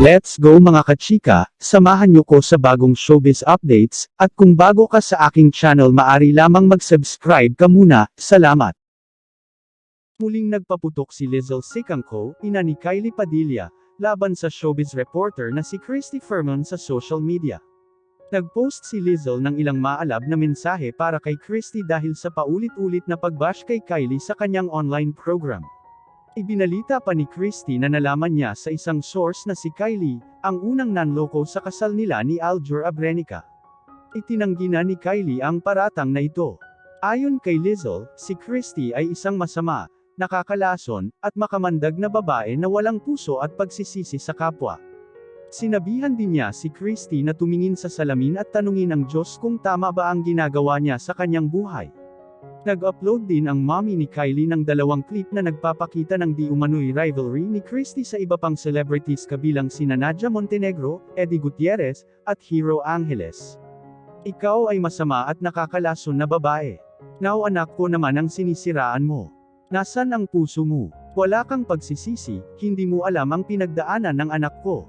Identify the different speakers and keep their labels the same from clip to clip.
Speaker 1: Let's go mga kachika, samahan niyo ko sa bagong showbiz updates, at kung bago ka sa aking channel maari lamang mag-subscribe ka muna, salamat. Muling nagpaputok si Lizelle Sicangco, ina ni Kylie Padilla, laban sa showbiz reporter na si Christy Fermin sa social media. Nag-post si Lizelle ng ilang maalab na mensahe para kay Christy dahil sa paulit-ulit na pagbash kay Kylie sa kanyang online program. Ibinalita pa ni Christy na nalaman niya sa isang source na si Kylie, ang unang nanloko sa kasal nila ni Aljur Abrenica. Itinanggi na ni Kylie ang paratang na ito. Ayon kay Lizelle, si Christy ay isang masama, nakakalason, at makamandag na babae na walang puso at pagsisisi sa kapwa. Sinabihan din niya si Christy na tumingin sa salamin at tanungin ang Diyos kung tama ba ang ginagawa niya sa kanyang buhay. Nag-upload din ang mommy ni Kylie ng 2 clip na nagpapakita ng di umano'y rivalry ni Christy sa iba pang celebrities kabilang sina Nadia Montenegro, Eddie Gutierrez, at Hero Angeles. Ikaw ay masama at nakakalason na babae. Now anak ko naman ang sinisiraan mo. Nasaan ang puso mo? Wala kang pagsisisi, hindi mo alam ang pinagdaanan ng anak ko.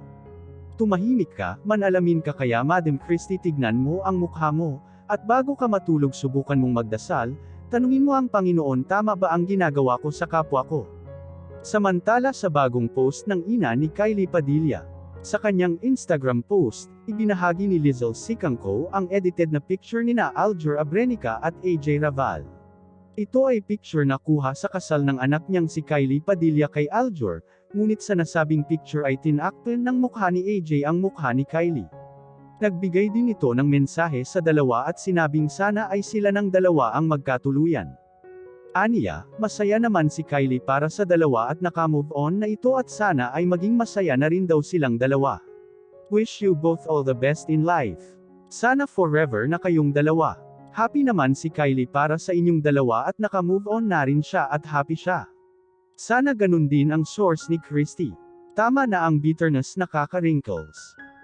Speaker 1: Tumahimik ka, manalamin ka kaya Madam Christy tignan mo ang mukha mo, at bago ka matulog subukan mong magdasal, tanungin mo ang Panginoon tama ba ang ginagawa ko sa kapwa ko. Samantala sa bagong post ng ina ni Kylie Padilla. Sa kanyang Instagram post, ibinahagi ni Lizelle Sicangco ang edited na picture nina Aljur Abrenica at AJ Raval. Ito ay picture na kuha sa kasal ng anak niyang si Kylie Padilla kay Aljur, ngunit sa nasabing picture ay tinakpan ng mukha ni AJ ang mukha ni Kylie. Nagbigay din ito ng mensahe sa dalawa at sinabing sana ay sila ng dalawa ang magkatuluyan. Aniya, masaya naman si Kylie para sa dalawa at naka-move on na ito at sana ay maging masaya na rin daw silang dalawa. Wish you both all the best in life. Sana forever na kayong dalawa. Happy naman si Kylie para sa inyong dalawa at naka-move on na rin siya at happy siya. Sana ganun din ang source ni Christy. Tama na ang bitterness nakaka-wrinkles.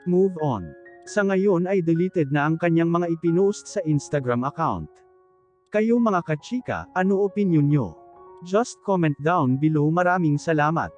Speaker 1: Move on. Sa ngayon ay deleted na ang kanyang mga ipinost sa Instagram account. Kayo mga kachika, ano opinion nyo? Just comment down below. Maraming salamat.